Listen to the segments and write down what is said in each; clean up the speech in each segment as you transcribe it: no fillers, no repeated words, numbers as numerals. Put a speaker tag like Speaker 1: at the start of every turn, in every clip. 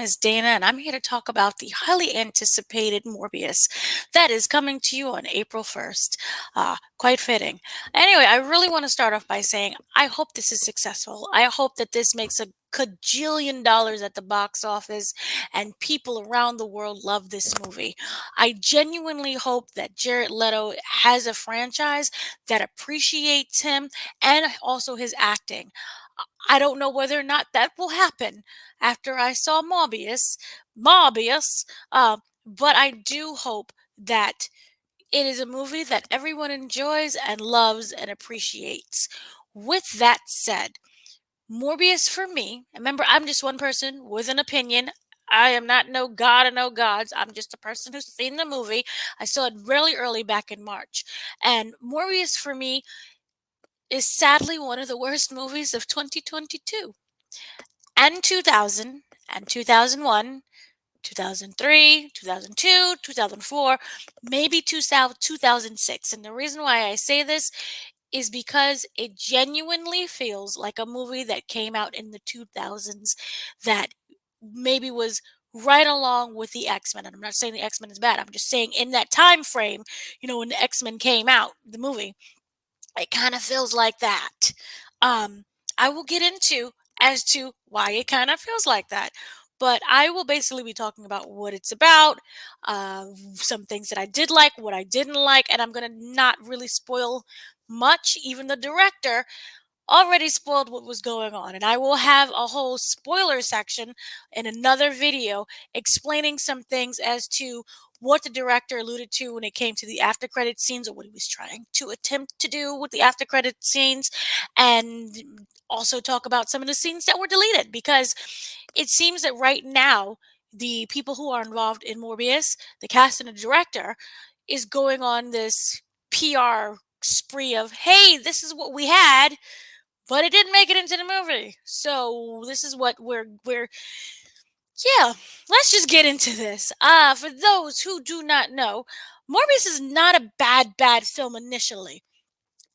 Speaker 1: is Dana, and I'm here to talk about the highly anticipated Morbius that is coming to you on April 1st. Quite fitting. Anyway, I really want to start off by saying I hope this is successful. I hope that this makes a cajillion dollars at the box office and people around the world love this movie. I genuinely hope that Jared Leto has a franchise that appreciates him and also his acting. I don't know whether or not that will happen after I saw Morbius, but I do hope that it is a movie that everyone enjoys and loves and appreciates. With that said, Morbius for me, remember, I'm just one person with an opinion. I am not no god or no gods. I'm just a person who's seen the movie. I saw it really early back in March. And Morbius for me is sadly one of the worst movies of 2022 and 2000 and 2001, 2003, 2002, 2004, maybe 2006. And the reason why I say this is because it genuinely feels like a movie that came out in the 2000s that maybe was right along with the X-Men. And I'm not saying the X-Men is bad. I'm just saying in that time frame, when the X-Men came out, the movie, it kind of feels like that. Um, I will get into as to why it kind of feels like that. But I will basically be talking about what it's about, some things that I did like, what I didn't like, and I'm going to not really spoil much. Even the director already spoiled what was going on. And I will have a whole spoiler section in another video explaining some things as to what the director alluded to when it came to the after credit scenes or what he was trying to attempt to do with the after credit scenes, and also talk about some of the scenes that were deleted because it seems that right now the people who are involved in Morbius, the cast and the director, is going on this PR spree of, hey, this is what we had, but it didn't make it into the movie. So this is what we're yeah, let's just get into this. For those who do not know, Morbius is not a bad film initially.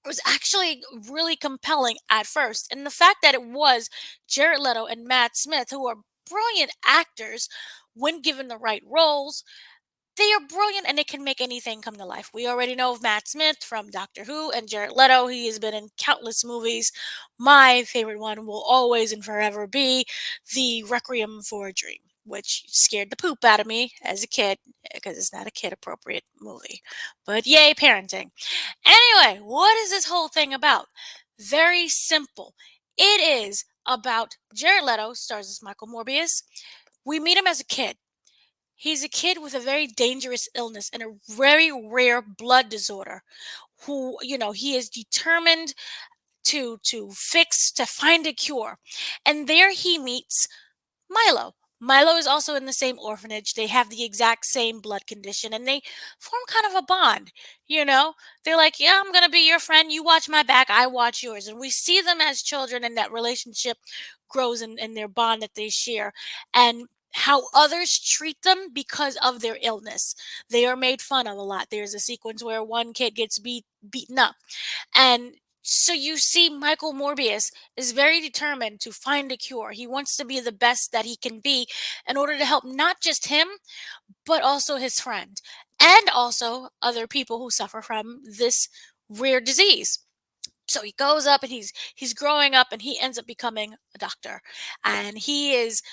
Speaker 1: It was actually really compelling at first. And the fact that it was Jared Leto and Matt Smith, who are brilliant actors when given the right roles, they are brilliant and they can make anything come to life. We already know of Matt Smith from Doctor Who and Jared Leto. He has been in countless movies. My favorite one will always and forever be The Requiem for a Dream, which scared the poop out of me as a kid because it's not a kid appropriate movie. But yay, parenting. Anyway, what is this whole thing about? Very simple. It is about Jared Leto, stars as Michael Morbius. We meet him as a kid. He's a kid with a very dangerous illness and a very rare blood disorder who, he is determined to find a cure. And there he meets Milo. Milo is also in the same orphanage. They have the exact same blood condition and they form kind of a bond, you know? They're like, "Yeah, I'm going to be your friend. You watch my back, I watch yours." And we see them as children and that relationship grows in their bond that they share. And how others treat them because of their illness. They are made fun of a lot. There's a sequence where one kid gets beaten up. And so you see Michael Morbius is very determined to find a cure. He wants to be the best that he can be in order to help not just him, but also his friend and also other people who suffer from this rare disease. So he goes up and he's growing up and he ends up becoming a doctor. And he is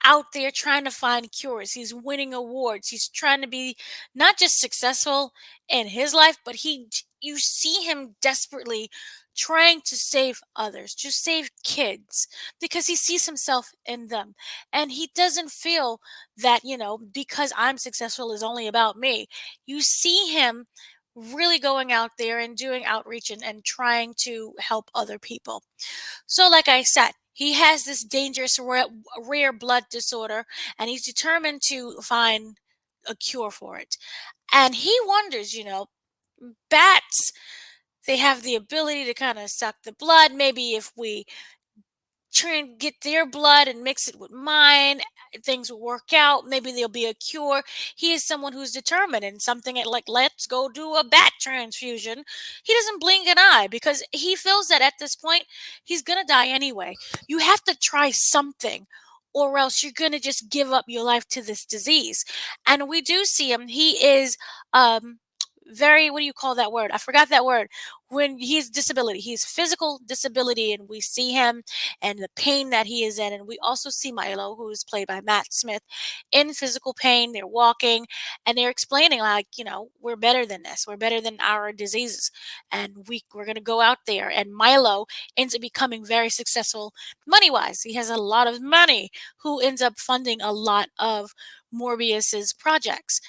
Speaker 1: out there trying to find cures. He's winning awards. He's trying to be not just successful in his life, but you see him desperately trying to save others, to save kids because he sees himself in them. And he doesn't feel that, because I'm successful is only about me. You see him really going out there and doing outreach and trying to help other people. So, like I said, he has this dangerous rare blood disorder and he's determined to find a cure for it. And he wonders, bats, they have the ability to kind of suck the blood. Maybe if we try and get their blood and mix it with mine, things will work out. Maybe there'll be a cure. He is someone who's determined and something like, let's go do a bat transfusion. He doesn't blink an eye because he feels that at this point, he's going to die anyway. You have to try something, or else you're going to just give up your life to this disease. And we do see him. He is very, what do you call that word? I forgot that word. When he's disability, he's physical disability, and we see him and the pain that he is in. And we also see Milo, who is played by Matt Smith, in physical pain. They're walking and they're explaining, like, we're better than this. We're better than our diseases. And we're going to go out there. And Milo ends up becoming very successful money wise. He has a lot of money, who ends up funding a lot of Morbius's projects.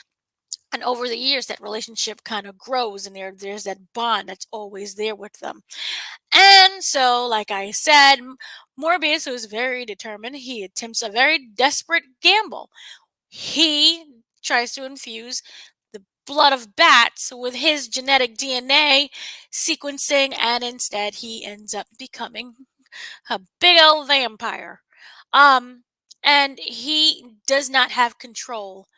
Speaker 1: And over the years, that relationship kind of grows, and there's that bond that's always there with them. And so, like I said, Morbius, who is very determined, he attempts a very desperate gamble. He tries to infuse the blood of bats with his genetic DNA sequencing, and instead he ends up becoming a big old vampire. Um, and he does not have control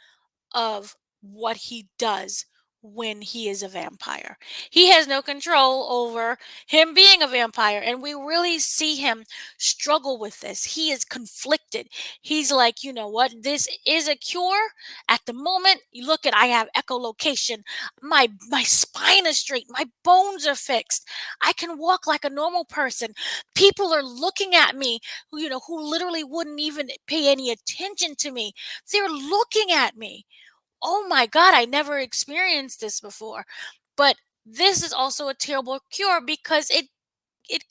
Speaker 1: of what he does when he is a vampire. He has no control over him being a vampire, and we really see him struggle with this. He is conflicted. He's like, you know what? This is a cure. At the moment, you look at, I have echolocation. My spine is straight. My bones are fixed. I can walk like a normal person. People are looking at me, who literally wouldn't even pay any attention to me. They're looking at me. Oh my God, I never experienced this before. But this is also a terrible cure because it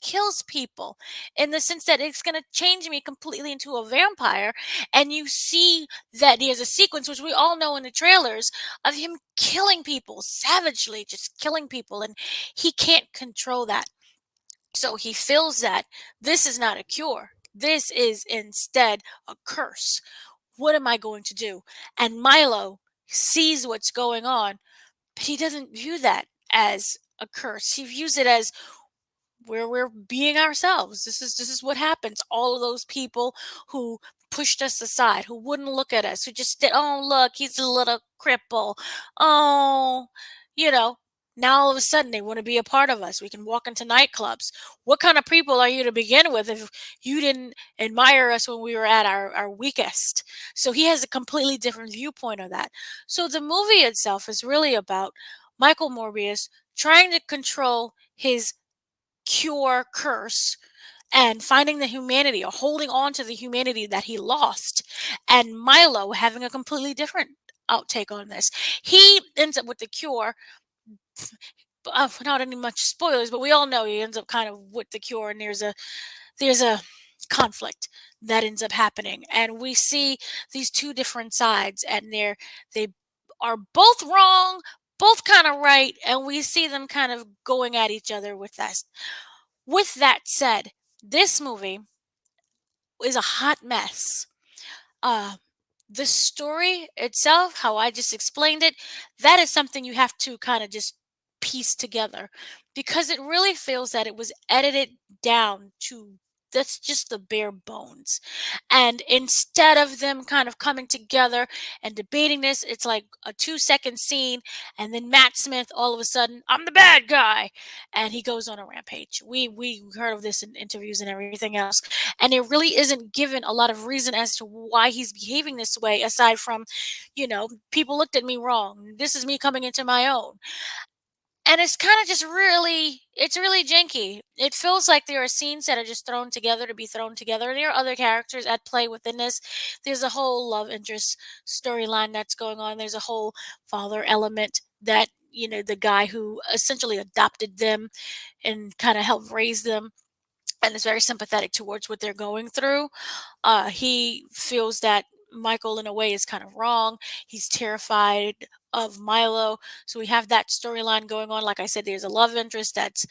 Speaker 1: kills people, in the sense that it's going to change me completely into a vampire. And you see that there's a sequence, which we all know in the trailers, of him killing people savagely, just killing people, and he can't control that. So he feels that this is not a cure. This is instead a curse. What am I going to do? And Milo sees what's going on, but he doesn't view that as a curse. He views it as where we're being ourselves. This is what happens. All of those people who pushed us aside, who wouldn't look at us, who just did, oh look, he's a little cripple. Oh, you know, now all of a sudden they want to be a part of us. We can walk into nightclubs. What kind of people are you to begin with if you didn't admire us when we were at our weakest? So he has a completely different viewpoint of that. So the movie itself is really about Michael Morbius trying to control his cure curse and finding the humanity, or holding on to the humanity that he lost, and Milo having a completely different outtake on this. He ends up with the cure, without any much spoilers, but we all know he ends up kind of with the cure, and there's a conflict that ends up happening, and we see these two different sides, and they are both wrong, both kind of right, and we see them kind of going at each other with that. With that said, this movie is a hot mess. Uh, the story itself, how I just explained it, that is something you have to kind of just piece together, because it really feels that it was edited down to, that's just the bare bones. And instead of them kind of coming together and debating this, it's like a 2-second scene, and then Matt Smith all of a sudden, I'm the bad guy, and he goes on a rampage. We heard of this in interviews and everything else, and it really isn't given a lot of reason as to why he's behaving this way, aside from, people looked at me wrong. This is me coming into my own. And it's kind of just really, it's really janky. It feels like there are scenes that are just thrown together to be thrown together. There are other characters at play within this. There's a whole love interest storyline that's going on. There's a whole father element that, the guy who essentially adopted them and kind of helped raise them and is very sympathetic towards what they're going through. He feels that Michael, in a way, is kind of wrong. He's terrified of Milo. So we have that storyline going on. Like I said, there's a love interest that's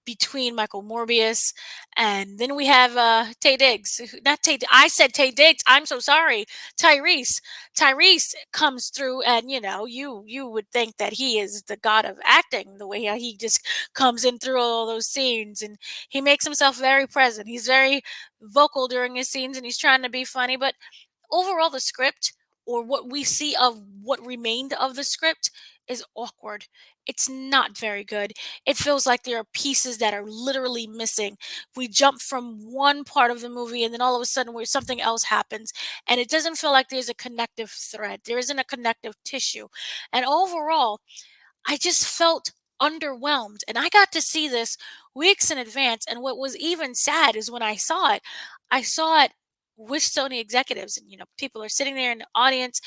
Speaker 1: between Michael Morbius, and then we have Tay Diggs. Not Tay. I said Tay Diggs. I'm so sorry. Tyrese. Tyrese comes through, and you would think that he is the god of acting. The way he just comes in through all those scenes, and he makes himself very present. He's very vocal during his scenes, and he's trying to be funny. But overall, the script, or what we see of what remained of the script, is awkward. It's not very good. It feels like there are pieces that are literally missing. We jump from one part of the movie and then all of a sudden where something else happens and it doesn't feel like there's a connective thread. There isn't a connective tissue. And overall, I just felt underwhelmed. And I got to see this weeks in advance. And what was even sad is when I saw it with Sony executives. And, people are sitting there in the audience.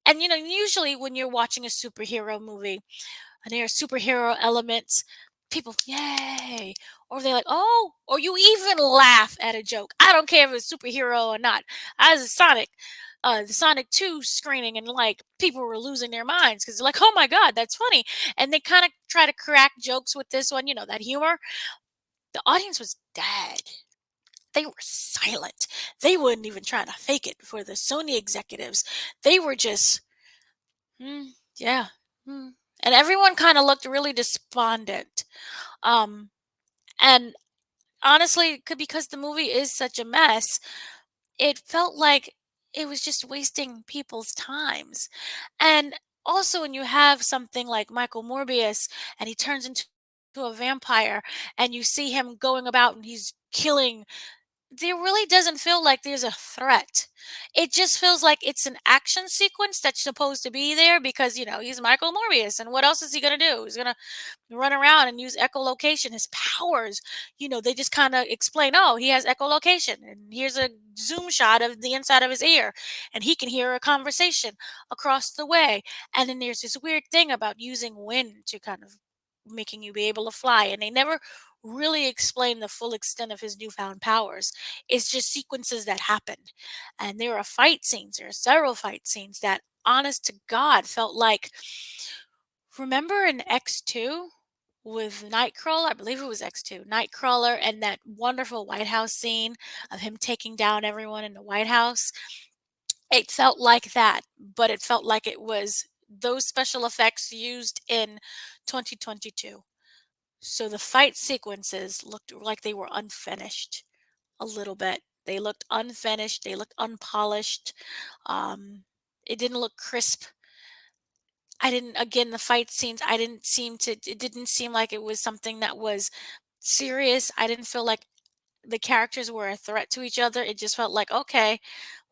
Speaker 1: And, usually when you're watching a superhero movie and there are superhero elements, people, yay. Or they're like, oh, or you even laugh at a joke. I don't care if it's superhero or not. I was a the Sonic 2 screening and like people were losing their minds because they're like, oh my God, that's funny. And they kind of try to crack jokes with this one, that humor. The audience was dead. They were silent. They wouldn't even try to fake it for the Sony executives. They were just, hmm, yeah. Hmm. And everyone kind of looked really despondent. Um, and honestly, because the movie is such a mess, it felt like it was just wasting people's times. And also, when you have something like Michael Morbius and he turns into a vampire and you see him going about and he's killing, there really doesn't feel like there's a threat. It just feels like it's an action sequence that's supposed to be there because, he's Michael Morbius. And what else is he going to do? He's going to run around and use echolocation. His powers, they just kind of explain, oh, he has echolocation. And here's a zoom shot of the inside of his ear. And he can hear a conversation across the way. And then there's this weird thing about using wind to kind of making you be able to fly. And they never really explain the full extent of his newfound powers. It's just sequences that happened. And there are fight scenes, there are several fight scenes that, honest to God, felt like, remember in X2 with Nightcrawler? I believe it was X2. Nightcrawler and that wonderful White House scene of him taking down everyone in the White House. It felt like that, but it felt like it was those special effects used in 2022. So the fight sequences looked like they were unfinished a little bit. They looked unfinished, they looked unpolished. It didn't look crisp. I didn't again the fight scenes, I didn't seem to it didn't seem like it was something that was serious. I didn't feel like the characters were a threat to each other. It just felt like, okay,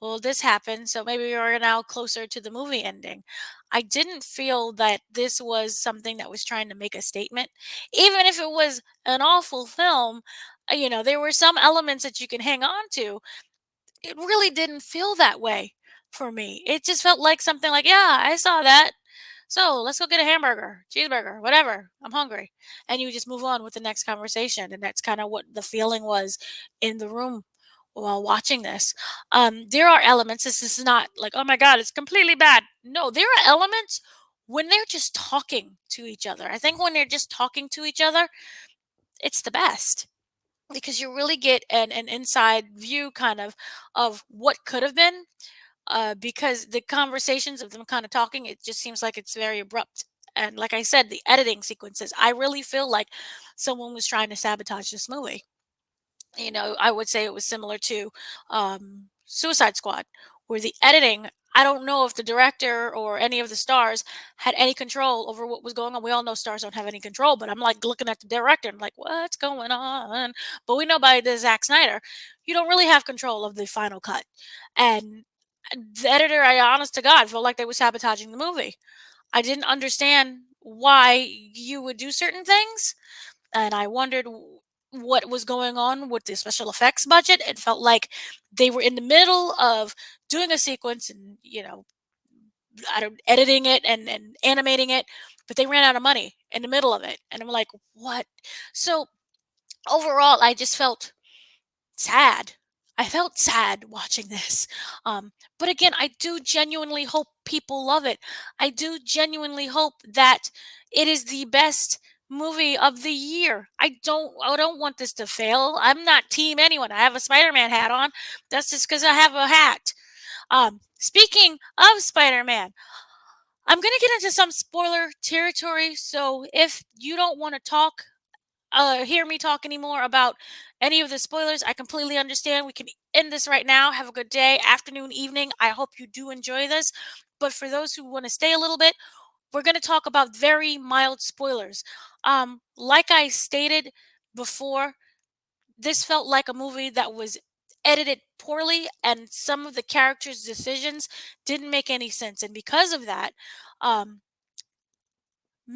Speaker 1: well, this happened, so maybe we are now closer to the movie ending. I didn't feel that this was something that was trying to make a statement. Even if it was an awful film, there were some elements that you can hang on to. It really didn't feel that way for me. It just felt like something like, yeah, I saw that. So let's go get a hamburger, cheeseburger, whatever. I'm hungry. And you just move on with the next conversation. And that's kind of what the feeling was in the room while watching this. There are elements, this is not like, oh my God, it's completely bad. No, there are elements when they're just talking to each other. I think when they're just talking to each other, it's the best because you really get an inside view kind of what could have been because the conversations of them kind of talking, it just seems like it's very abrupt. And like I said, the editing sequences, I really feel like someone was trying to sabotage this movie. I would say it was similar to Suicide Squad, where the editing, I don't know if the director or any of the stars had any control over what was going on. We all know stars don't have any control, but I'm like looking at the director and like, what's going on? But we know by the Zack Snyder, you don't really have control of the final cut. And the editor, I honest to God, felt like they were sabotaging the movie. I didn't understand why you would do certain things, and I wondered what was going on with the special effects budget. It felt like they were in the middle of doing a sequence and, I don't, editing it and animating it, but they ran out of money in the middle of it. And I'm like, what? So overall, I just felt sad. I felt sad watching this. But again, I do genuinely hope people love it. I do genuinely hope that it is the best movie of the year. I don't want this to fail. I'm not team anyone. I have a Spider-Man hat on. That's just because I have a hat. Speaking of Spider-Man, I'm gonna get into some spoiler territory. So if you don't want to hear me talk anymore about any of the spoilers, I completely understand. We can end this right now. Have a good day, afternoon, evening. I hope you do enjoy this. But for those who want to stay a little bit, we're going to talk about very mild spoilers. Like I stated before, this felt like a movie that was edited poorly, and some of the characters' decisions didn't make any sense. And because of that, um,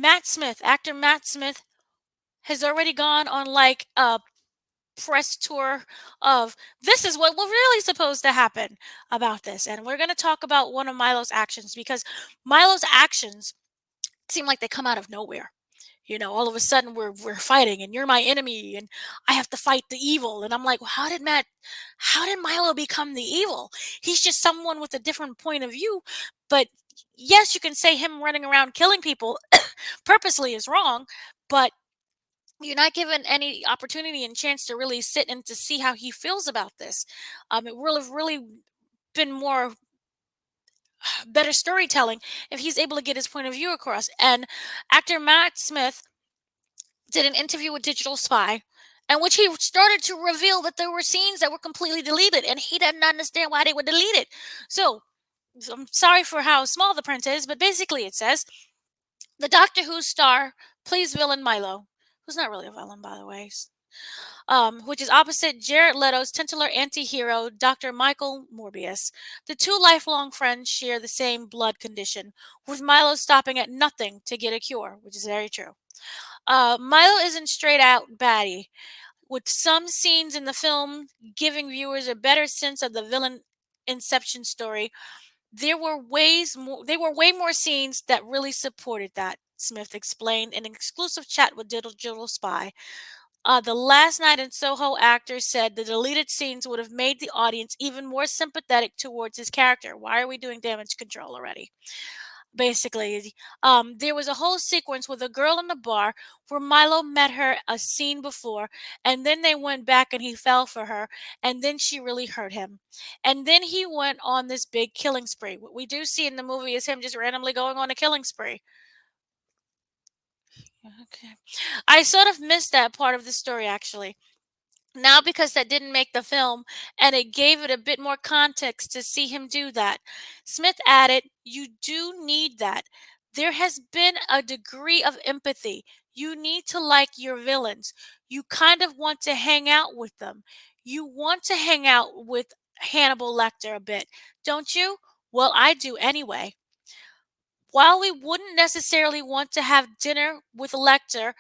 Speaker 1: actor Matt Smith, has already gone on like a press tour of this is what was really supposed to happen about this. And we're going to talk about one of Milo's actions, because Milo's actions seem like they come out of nowhere. All of a sudden we're fighting and you're my enemy and I have to fight the evil. And I'm like, well, how did Milo become the evil? He's just someone with a different point of view. But yes, you can say him running around killing people purposely is wrong, but you're not given any opportunity and chance to really sit and to see how he feels about this. It will have really been more better storytelling if he's able to get his point of view across. And actor Matt Smith did an interview with Digital Spy, in which he started to reveal that there were scenes that were completely deleted, and he didn't understand why they were deleted. So I'm sorry for how small the print is, but basically it says the Doctor Who star plays villain Milo, who's not really a villain, by the way, which is opposite Jared Leto's titular anti-hero, Dr. Michael Morbius. The two lifelong friends share the same blood condition, with Milo stopping at nothing to get a cure, which is very true. Milo isn't straight out baddie, with some scenes in the film giving viewers a better sense of the villain inception story. There were way more scenes that really supported that, Smith explained in an exclusive chat with Digital Spy. The Last Night in Soho actor said the deleted scenes would have made the audience even more sympathetic towards his character. Why are we doing damage control already? Basically, there was a whole sequence with a girl in the bar where Milo met her a scene before, and then they went back and he fell for her, and then she really hurt him. And then he went on this big killing spree. What we do see in the movie is him just randomly going on a killing spree. Okay. I sort of missed that part of the story, actually. Now, because that didn't make the film, and it gave it a bit more context to see him do that. Smith added, you do need that. There has been a degree of empathy. You need to like your villains. You kind of want to hang out with them. You want to hang out with Hannibal Lecter a bit, don't you? Well, I do anyway. While we wouldn't necessarily want to have dinner with Lecter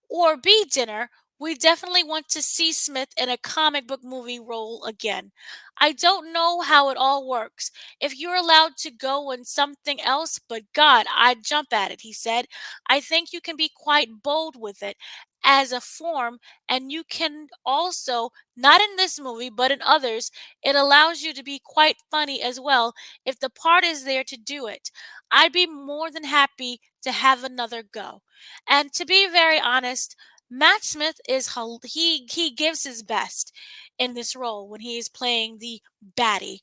Speaker 1: or be dinner, we definitely want to see Smith in a comic book movie role again. I don't know how it all works. If you're allowed to go in something else, but God, I'd jump at it, he said. I think you can be quite bold with it as a form, and you can also, not in this movie, but in others, it allows you to be quite funny as well if the part is there to do it. I'd be more than happy to have another go. And to be very honest, Matt Smith he gives his best in this role when he is playing the baddie.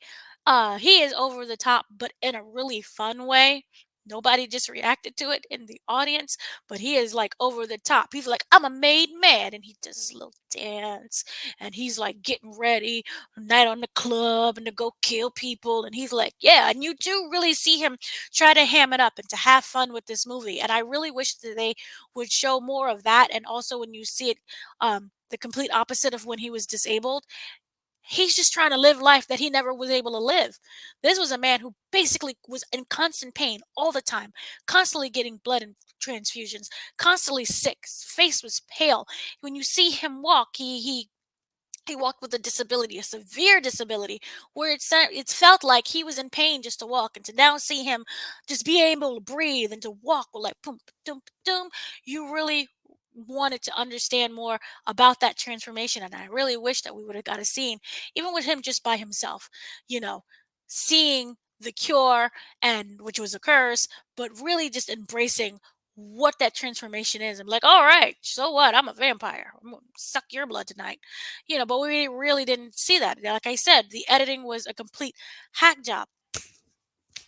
Speaker 1: He is over the top, but in a really fun way. Nobody just reacted to it in the audience, but he is like over the top. He's like, I'm a made man, and he does his little dance, and he's like getting ready, night on the club, and to go kill people, and he's like, yeah, and you do really see him try to ham it up and to have fun with this movie, and I really wish that they would show more of that. And also when you see it, the complete opposite of when he was disabled, he's just trying to live life that he never was able to live. This was a man who basically was in constant pain all the time, constantly getting blood and transfusions, constantly sick. His face was pale. When you see him walk, he walked with a disability, a severe disability, where it's felt like he was in pain just to walk, and to now see him just be able to breathe and to walk with like boom, boom, boom. You really wanted to understand more about that transformation, and I really wish that we would have got a scene, even with him just by himself, you know, seeing the cure, and which was a curse, but really just embracing what that transformation is. I'm like, all right, so what? I'm a vampire. I'm gonna suck your blood tonight, but we really didn't see that. Like I said, the editing was a complete hack job.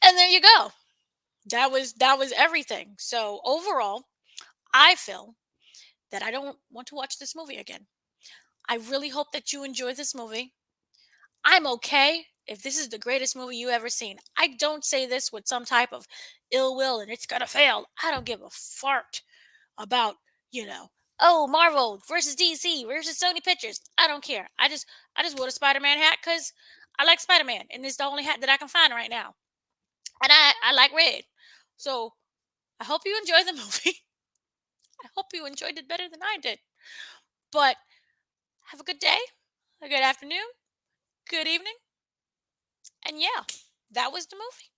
Speaker 1: And there you go. That was everything. So overall, I feel that I don't want to watch this movie again. I really hope that you enjoy this movie. I'm okay if this is the greatest movie you ever seen, I don't say this with some type of ill will and it's gonna fail. I don't give a fart about, you know, oh, Marvel versus DC versus Sony Pictures. I don't care. I just wore a Spider-Man hat because I like Spider-Man, and it's the only hat that I can find right now. And I like red. So I hope you enjoy the movie. I hope you enjoyed it better than I did. But have a good day, a good afternoon, good evening, and yeah, that was the movie.